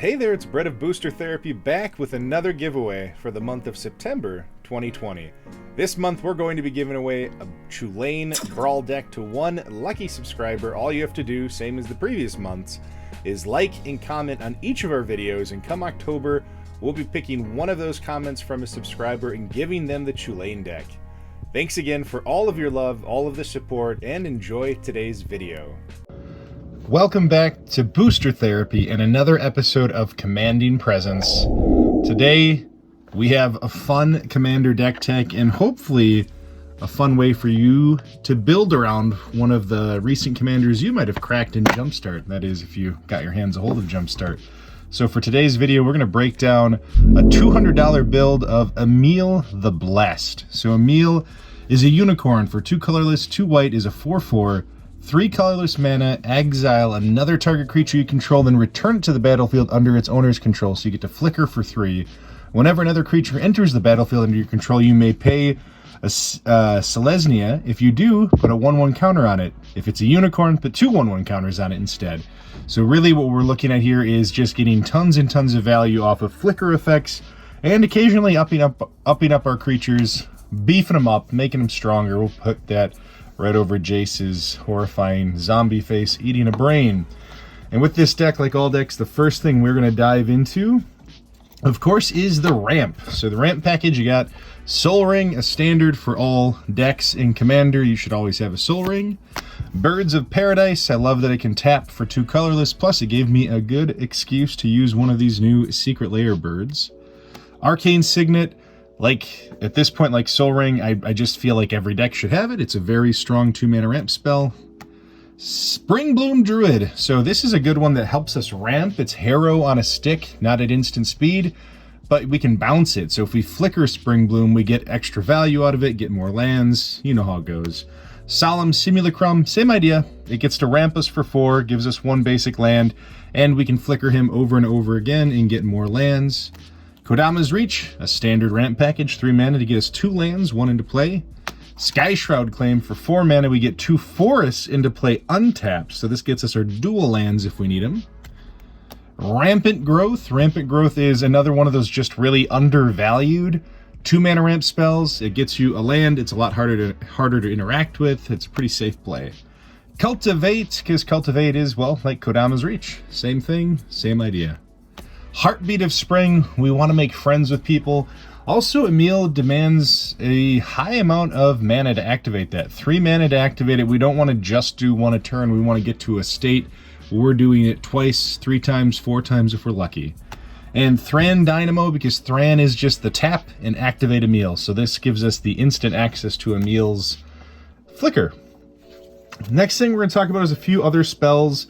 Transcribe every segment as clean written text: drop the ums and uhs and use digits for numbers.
Hey there, it's Brett of Booster Therapy back with another giveaway for the month of September 2020. This month we're going to be giving away a Tulane Brawl deck to one lucky subscriber. All you have to do, same as the previous months, is like and comment on each of our videos, and come October we'll be picking one of those comments from a subscriber and giving them the Tulane deck. Thanks again for all of your love, all of the support, and enjoy today's video. Welcome back to Booster Therapy and another episode of Commanding Presence. Today we have a fun commander deck tech and hopefully a fun way for you to build around one of the recent commanders you might have cracked in Jumpstart. That is, if you got your hands a hold of Jumpstart. So for today's video, we're going to break down a $200 build of Emiel the Blessed. So Emiel is a unicorn for 2 colorless, 2 white, is a 4/4, 3 colorless mana, exile another target creature you control, then return it to the battlefield under its owner's control. So you get to flicker for 3. Whenever another creature enters the battlefield under your control, you may pay a Selesnya. If you do, put a 1/1 counter on it. If it's a unicorn, put 2 1/1 counters on it instead. So really what we're looking at here is just getting tons and tons of value off of flicker effects and occasionally upping up our creatures, beefing them up, making them stronger. We'll put that right over Jace's horrifying zombie face eating a brain. And with this deck, like all decks, the first thing we're going to dive into, of course, is the ramp. So the ramp package, you got Soul Ring, a standard for all decks in Commander. You should always have a Soul Ring. Birds of Paradise, I love that it can tap for 2 colorless, plus it gave me a good excuse to use one of these new Secret Lair birds. Arcane Signet, like at this point, like Soul Ring, I just feel like every deck should have it. It's a very strong 2-mana ramp spell. Spring Bloom Druid. So this is a good one that helps us ramp. It's Harrow on a stick, not at instant speed, but we can bounce it. So if we flicker Spring Bloom, we get extra value out of it, get more lands. You know how it goes. Solemn Simulacrum, same idea. It gets to ramp us for 4, gives us 1 basic land, and we can flicker him over and over again and get more lands. Kodama's Reach, a standard ramp package, 3 mana to get us 2 lands, 1 into play. Sky Shroud Claim, for 4 mana we get 2 forests into play untapped, so this gets us our dual lands if we need them. Rampant Growth. Rampant Growth is another one of those just really undervalued 2 mana ramp spells. It gets you a land, it's a lot harder to interact with, it's a pretty safe play. Cultivate, because Cultivate is, well, like Kodama's Reach. Same thing, same idea. Heartbeat of Spring, we want to make friends with people. Also, Emiel demands a high amount of mana to activate that. 3 mana to activate it. We don't want to just do 1 a turn. We want to get to a state where we're doing it twice, 3 times, 4 times if we're lucky. And Thran Dynamo, because Thran is just the tap and activate Emiel. So this gives us the instant access to Emiel's flicker. Next thing we're going to talk about is a few other spells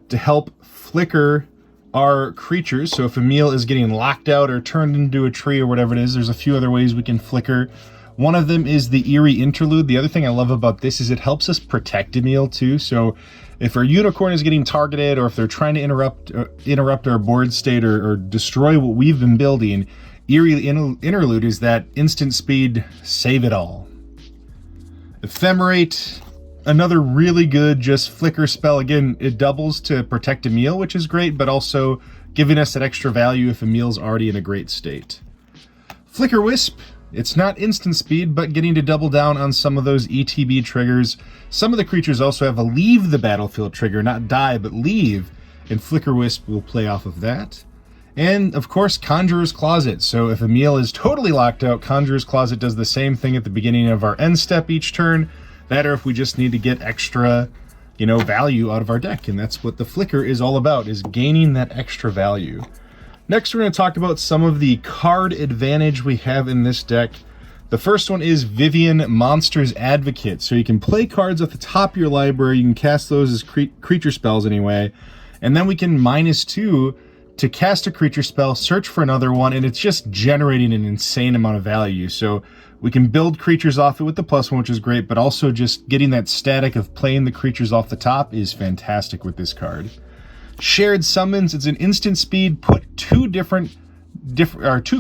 to help flicker our creatures. So if Emiel is getting locked out or turned into a tree or whatever it is, there's a few other ways we can flicker. One of them is the Eerie Interlude. The other thing I love about this is it helps us protect Emiel too. So if our unicorn is getting targeted, or if they're trying to interrupt our board state or destroy what we've been building, Eerie Interlude is that instant speed save it all. Ephemerate, another really good just flicker spell. Again, it doubles to protect Emiel, which is great, but also giving us that extra value if Emiel's already in a great state. Flicker Wisp, it's not instant speed, but getting to double down on some of those ETB triggers. Some of the creatures also have a leave the battlefield trigger, not die, but leave, and Flicker Wisp will play off of that. And, of course, Conjurer's Closet. So if Emiel is totally locked out, Conjurer's Closet does the same thing at the beginning of our end step each turn. That, or if we just need to get extra, value out of our deck. And that's what the flicker is all about, is gaining that extra value. Next, we're going to talk about some of the card advantage we have in this deck. The first one is Vivian Monster's Advocate. So you can play cards at the top of your library. You can cast those as creature spells anyway. And then we can -2 to cast a creature spell, search for another one, and it's just generating an insane amount of value. So we can build creatures off it with the +1, which is great, but also just getting that static of playing the creatures off the top is fantastic with this card. Shared Summons, it's an instant speed, put 2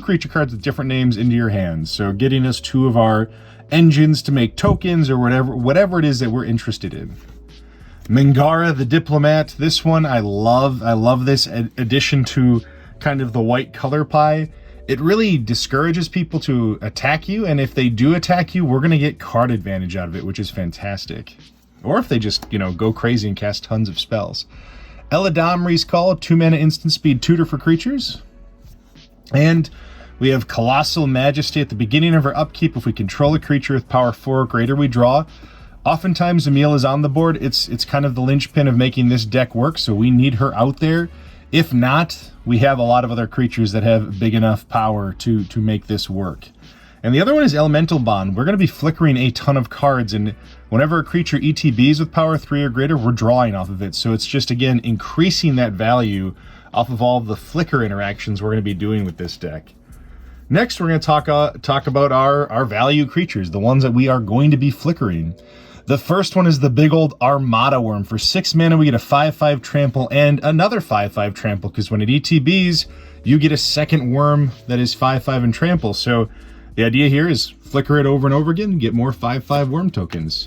creature cards with different names into your hands. So getting us 2 of our engines to make tokens or whatever it is that we're interested in. Mangara the Diplomat, this one I love. I love this addition to kind of the white color pie, it really discourages people to attack you, and if they do attack you, we're going to get card advantage out of it, which is fantastic. Or if they just, you know, go crazy and cast tons of spells. Eladamri's Call, 2-mana instant speed tutor for creatures. And we have Colossal Majesty at the beginning of our upkeep. If we control a creature with power 4 or greater, we draw. Oftentimes, Emiel is on the board. It's kind of the linchpin of making this deck work, so we need her out there. If not, we have a lot of other creatures that have big enough power to make this work. And the other one is Elemental Bond. We're going to be flickering a ton of cards, and whenever a creature ETBs with power 3 or greater, we're drawing off of it. So it's just, again, increasing that value off of all of the flicker interactions we're going to be doing with this deck. Next, we're going to talk about our value creatures, the ones that we are going to be flickering. The first one is the big old Armada Worm. For 6 mana, we get a 5/5 trample and another 5/5 trample, because when it ETBs, you get a second worm that is 5/5 and trample. So the idea here is flicker it over and over again and get more 5/5 worm tokens.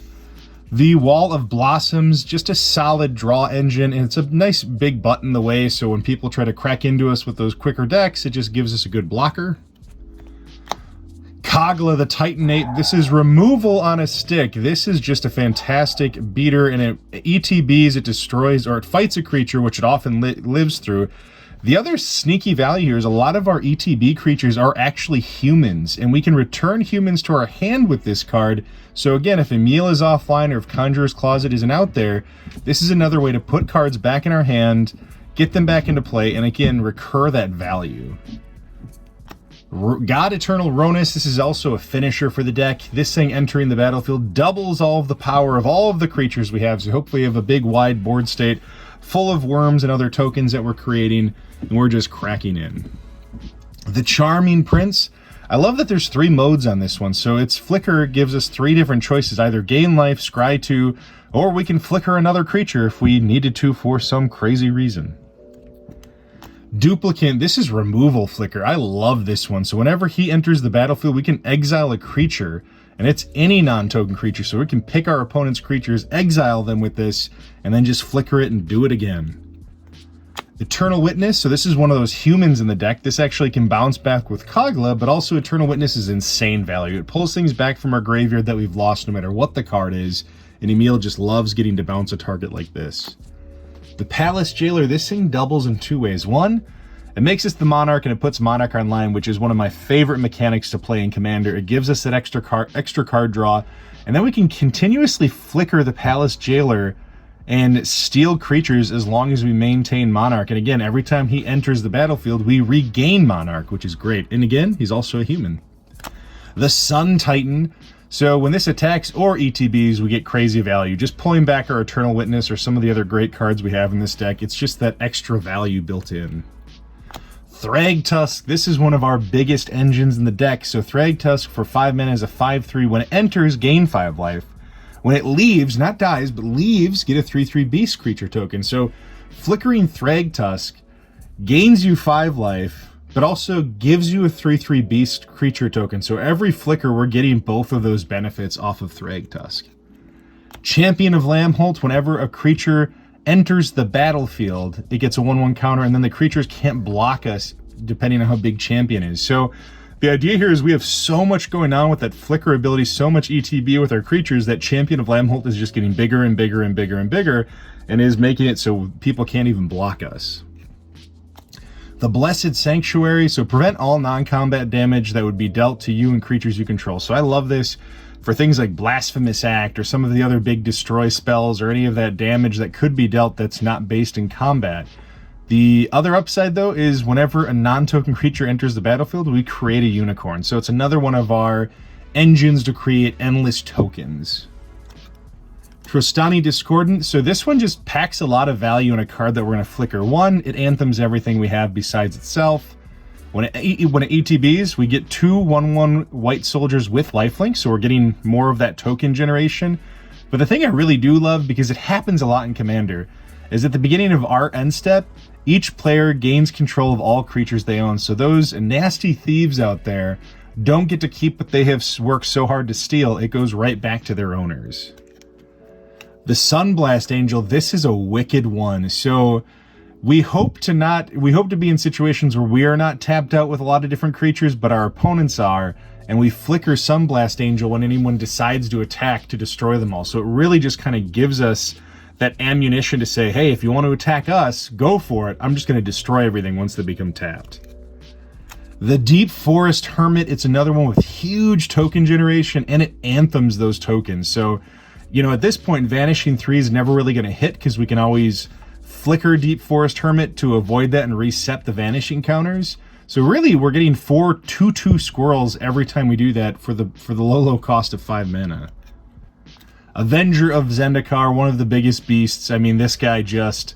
The Wall of Blossoms, just a solid draw engine, and it's a nice big butt in the way, so when people try to crack into us with those quicker decks, it just gives us a good blocker. Kogla the Titanate, this is removal on a stick. This is just a fantastic beater, and it ETBs, it destroys, or it fights a creature, which it often lives through. The other sneaky value here is a lot of our ETB creatures are actually humans, and we can return humans to our hand with this card. So again, if Emiel is offline or if Conjurer's Closet isn't out there, this is another way to put cards back in our hand, get them back into play, and again, recur that value. God Eternal Ronus, this is also a finisher for the deck. This thing entering the battlefield doubles all of the power of all of the creatures we have, so hopefully you have a big wide board state full of worms and other tokens that we're creating, and we're just cracking in. The Charming Prince, I love that there's 3 modes on this one, so its flicker gives us 3 different choices, either gain life, scry 2, or we can flicker another creature if we needed to for some crazy reason. Duplicant, this is removal flicker. I love this one. So whenever he enters the battlefield, we can exile a creature, and it's any non-token creature. So we can pick our opponent's creatures, exile them with this, and then just flicker it and do it again. Eternal Witness, so this is one of those humans in the deck. This actually can bounce back with Kogla, but also Eternal Witness is insane value. It pulls things back from our graveyard that we've lost no matter what the card is, and Emiel just loves getting to bounce a target like this. The Palace Jailer, this thing doubles in 2 ways. One, it makes us the Monarch, and it puts Monarch online, which is one of my favorite mechanics to play in Commander. It gives us that extra card draw, and then we can continuously flicker the Palace Jailer and steal creatures as long as we maintain Monarch. And again, every time he enters the battlefield, we regain Monarch, which is great. And again, he's also a human. The Sun Titan. So when this attacks or ETBs, we get crazy value. Just pulling back our Eternal Witness or some of the other great cards we have in this deck, it's just that extra value built in. Thragtusk, this is one of our biggest engines in the deck. So Thragtusk for 5 mana is a 5/3. When it enters, gain 5 life. When it leaves, not dies, but leaves, get a 3/3 beast creature token. So flickering Thragtusk gains you 5 life, but also gives you a 3/3 beast creature token. So every flicker, we're getting both of those benefits off of Thragtusk. Champion of Lambholt, whenever a creature enters the battlefield, it gets a 1/1 counter, and then the creatures can't block us depending on how big Champion is. So the idea here is we have so much going on with that flicker ability, so much ETB with our creatures, that Champion of Lambholt is just getting bigger and bigger and bigger and bigger, and is making it so people can't even block us. The Blessed Sanctuary, so prevent all non-combat damage that would be dealt to you and creatures you control. So I love this for things like Blasphemous Act or some of the other big destroy spells or any of that damage that could be dealt that's not based in combat. The other upside, though, is whenever a non-token creature enters the battlefield, we create a unicorn. So it's another one of our engines to create endless tokens. Trostani Discordant, so this one just packs a lot of value in a card that we're going to flicker. One, it anthems everything we have besides itself. When it ETBs, we get 2 1/1 white soldiers with lifelink, so we're getting more of that token generation. But the thing I really do love, because it happens a lot in Commander, is at the beginning of our end step, each player gains control of all creatures they own. So those nasty thieves out there don't get to keep what they have worked so hard to steal. It goes right back to their owners. The Sunblast Angel, this is a wicked one. So We hope to be in situations where we are not tapped out with a lot of different creatures, but our opponents are, and we flicker Sunblast Angel when anyone decides to attack to destroy them all. So it really just kind of gives us that ammunition to say, hey, if you want to attack us, go for it. I'm just going to destroy everything once they become tapped. The Deep Forest Hermit, it's another one with huge token generation, and it anthems those tokens. So, you know, at this point, Vanishing 3 is never really going to hit because we can always flicker Deep Forest Hermit to avoid that and reset the vanishing counters. So really, we're getting 4 2/2 squirrels every time we do that for the low cost of 5 mana. Avenger of Zendikar, one of the biggest beasts. I mean, this guy just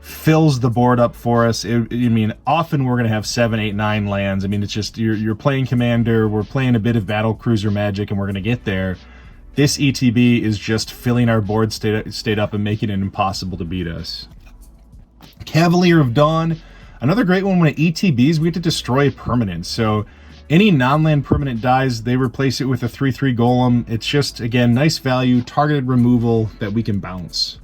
fills the board up for us. I mean, often we're going to have 7, 8, 9 lands. I mean, it's just, you're playing Commander, we're playing a bit of Battle Cruiser Magic, and we're going to get there. This ETB is just filling our board state up and making it impossible to beat us. Cavalier of Dawn, another great one. When it ETBs, we get to destroy permanents. So any non-land permanent dies, they replace it with a 3/3 golem. It's just, again, nice value, targeted removal that we can bounce.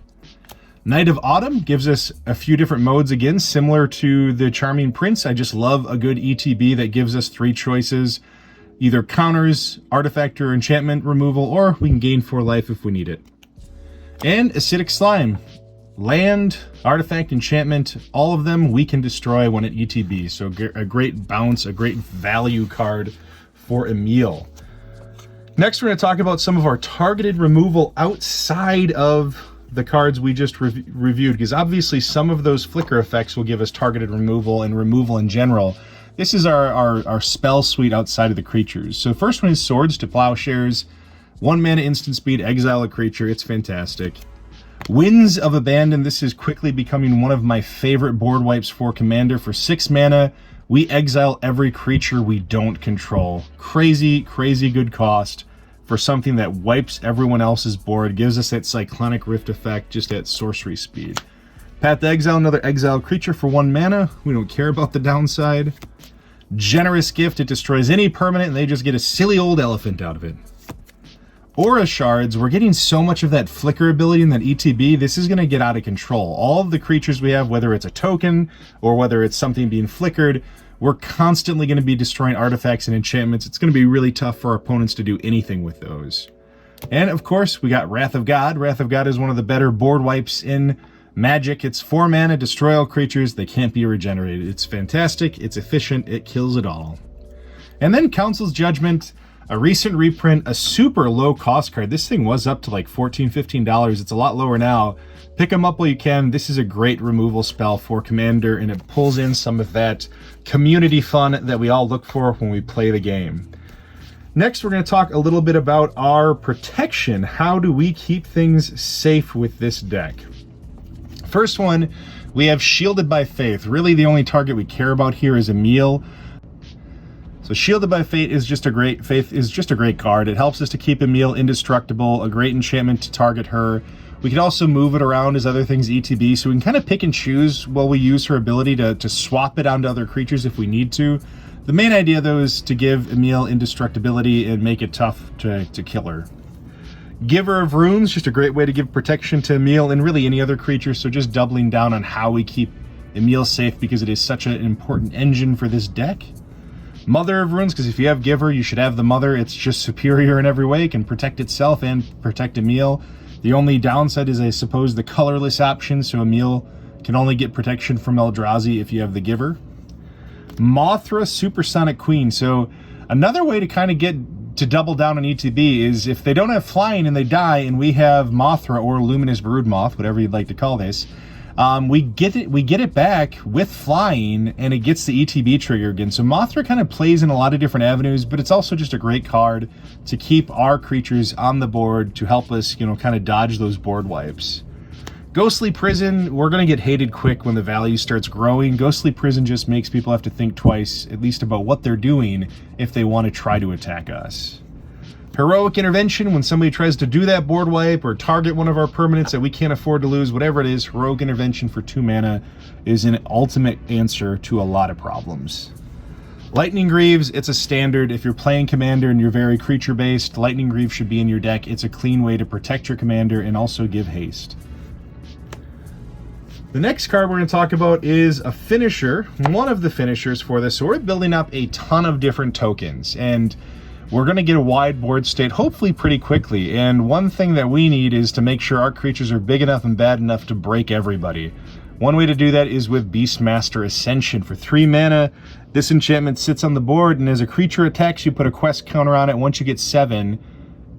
Knight of Autumn gives us a few different modes, again, similar to the Charming Prince. I just love a good ETB that gives us 3 choices. Either counters, artifact or enchantment removal, or we can gain 4 life if we need it. And Acidic Slime. Land, artifact, enchantment, all of them we can destroy when it ETB. So a great bounce, a great value card for Emiel. Next, we're going to talk about some of our targeted removal outside of the cards we just reviewed, because obviously some of those flicker effects will give us targeted removal and removal in general. This is our spell suite outside of the creatures. So first one is Swords to Plowshares. 1 mana instant speed, exile a creature. It's fantastic. Winds of Abandon. This is quickly becoming one of my favorite board wipes for Commander. For 6 mana, we exile every creature we don't control. Crazy, crazy good cost for something that wipes everyone else's board. Gives us that Cyclonic Rift effect just at sorcery speed. Path to Exile, another exile creature for 1 mana. We don't care about the downside. Generous Gift. It destroys any permanent and they just get a silly old elephant out of it. Aura Shards, we're getting so much of that flicker ability in that ETB, this is going to get out of control. All of the creatures we have, whether it's a token or whether it's something being flickered, we're constantly going to be destroying artifacts and enchantments. It's going to be really tough for our opponents to do anything with those. And of course, we got Wrath of God. Wrath of God is one of the better board wipes in Magic. It's 4 mana, destroy all creatures, they can't be regenerated. It's fantastic, it's efficient, it kills it all. And then Council's Judgment. A recent reprint, a super low cost card. This thing was up to like $14, $15. It's a lot lower now. Pick them up while you can. This is a great removal spell for Commander, and it pulls in some of that community fun that we all look for when we play the game. Next, we're going to talk a little bit about our protection. How do we keep things safe with this deck? First one, we have Shielded by Faith. Really, the only target we care about here is Emiel. So Shielded by Faith is just a great card. It helps us to keep Emiel indestructible, a great enchantment to target her. We can also move it around as other things ETB, so we can kind of pick and choose while we use her ability to swap it onto other creatures if we need to. The main idea, though, is to give Emiel indestructibility and make it tough to kill her. Giver of Runes, just a great way to give protection to Emiel and really any other creature, so just doubling down on how we keep Emiel safe because it is such an important engine for this deck. Mother of Runes, because if you have Giver, you should have the Mother. It's just superior in every way. It can protect itself and protect Emiel. The only downside is, I suppose, the colorless option, so Emiel can only get protection from Eldrazi if you have the Giver. Mothra Supersonic Queen. So another way to kind of get to double down on ETB is if they don't have flying and they die and we have Mothra or Luminous Broodmoth, whatever you'd like to call this, we get it back with flying, and it gets the ETB trigger again. So Mothra kind of plays in a lot of different avenues, but it's also just a great card to keep our creatures on the board to help us, kind of dodge those board wipes. Ghostly Prison, we're going to get hated quick when the value starts growing. Ghostly Prison just makes people have to think twice, at least about what they're doing if they want to try to attack us. Heroic Intervention, when somebody tries to do that board wipe or target one of our permanents that we can't afford to lose, whatever it is, Heroic Intervention for 2 mana is an ultimate answer to a lot of problems. Lightning Greaves, it's a standard. If you're playing Commander and you're very creature-based, Lightning Greaves should be in your deck. It's a clean way to protect your Commander and also give haste. The next card we're going to talk about is a finisher, one of the finishers for this. So we're building up a ton of different tokens, and we're going to get a wide board state hopefully pretty quickly. And one thing that we need is to make sure our creatures are big enough and bad enough to break everybody. One way to do that is with Beastmaster Ascension. For 3 mana, this enchantment sits on the board, and as a creature attacks, you put a quest counter on it. Once you get 7,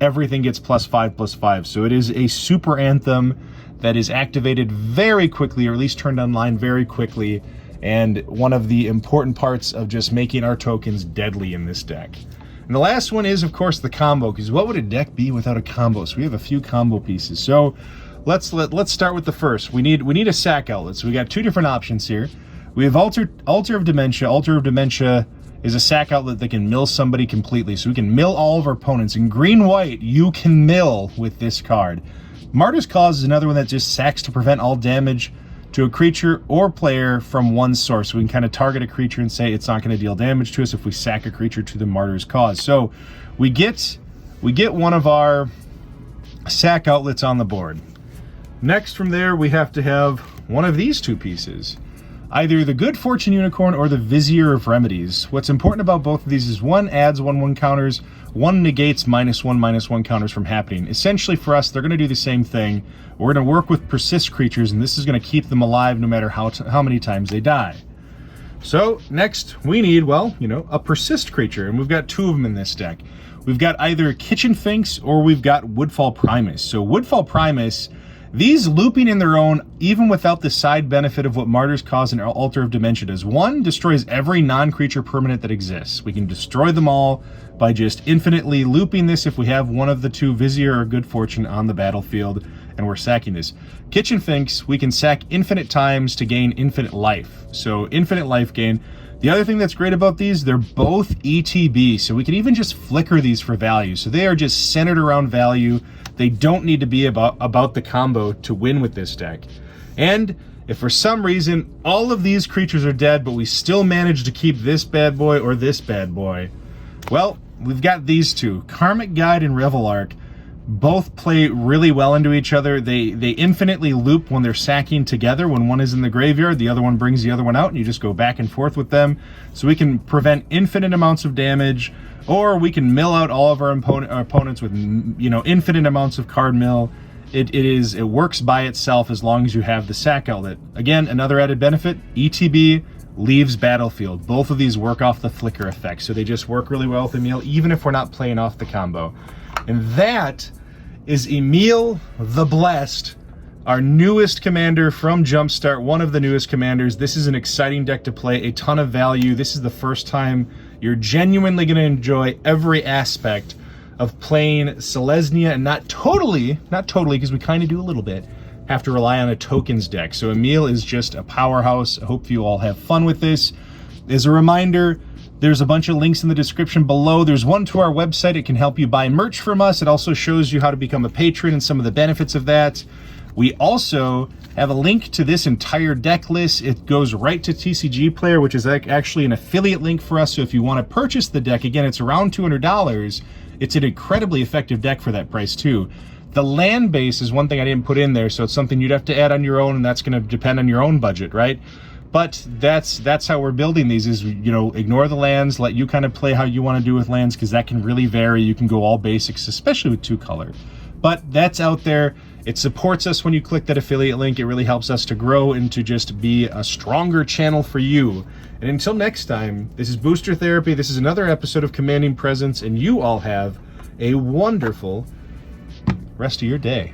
everything gets +5/+5. So it is a super anthem that is activated very quickly, or at least turned online very quickly, and one of the important parts of just making our tokens deadly in this deck. And the last one is, of course, the combo, because what would a deck be without a combo? So we have a few combo pieces. So let's start with the first. We need a sack outlet. So we got 2 different options here. We have Altar of Dementia. Altar of Dementia is a sack outlet that can mill somebody completely. So we can mill all of our opponents. In green-white, you can mill with this card. Martyr's Cause is another one that just sacks to prevent all damage to a creature or player from one source. So we can kind of target a creature and say it's not going to deal damage to us if we sack a creature to the Martyr's Cause. So we get one of our sack outlets on the board. Next from there, we have to have one of these 2 pieces. Either the Good Fortune Unicorn or the Vizier of Remedies. What's important about both of these is one adds 1/1 counters, one negates -1/-1 counters from happening. Essentially for us, they're going to do the same thing. We're going to work with persist creatures, and this is going to keep them alive no matter how many times they die. So next we need, well, a persist creature, and we've got 2 of them in this deck. We've got either Kitchen Finks or we've got Woodfall Primus. So Woodfall Primus, these looping in their own, even without the side benefit of what Martyr's Cause and Altar of Dementia does. 1, destroys every non-creature permanent that exists. We can destroy them all by just infinitely looping this if we have one of the 2 Vizier or Good Fortune on the battlefield, and we're sacking this. Kitchen Finks, we can sack infinite times to gain infinite life. So infinite life gain. The other thing that's great about these, they're both ETB, so we can even just flicker these for value. So they are just centered around value. They don't need to be about the combo to win with this deck. And if for some reason all of these creatures are dead, but we still manage to keep this bad boy or this bad boy, well, we've got these 2. Karmic Guide and Revelark both play really well into each other. They infinitely loop when they're sacking together. When one is in the graveyard, the other one brings the other one out, and you just go back and forth with them. So we can prevent infinite amounts of damage, or we can mill out all of our opponents with infinite amounts of card mill. It works by itself as long as you have the sack outlet. Again, another added benefit, ETB leaves battlefield. Both of these work off the flicker effect, so they just work really well with Emiel, even if we're not playing off the combo. And that is Emiel the Blessed, our newest commander from Jumpstart, one of the newest commanders. This is an exciting deck to play, a ton of value. This is the first time you're genuinely going to enjoy every aspect of playing Selesnya, and not totally, because we kind of do a little bit, have to rely on a tokens deck. So Emiel is just a powerhouse. I hope you all have fun with this. As a reminder, there's a bunch of links in the description below. There's one to our website. It can help you buy merch from us. It also shows you how to become a patron and some of the benefits of that. We also have a link to this entire deck list. It goes right to TCG Player, which is actually an affiliate link for us. So if you want to purchase the deck, again, it's around $200. It's an incredibly effective deck for that price too. The land base is one thing I didn't put in there, so it's something you'd have to add on your own, and that's going to depend on your own budget, right? But that's how we're building these, is, ignore the lands, let you kind of play how you want to do with lands, because that can really vary. You can go all basics, especially with 2-color. But that's out there. It supports us when you click that affiliate link. It really helps us to grow and to just be a stronger channel for you. And until next time, this is Booster Therapy. This is another episode of Commanding Presence, and you all have a wonderful rest of your day.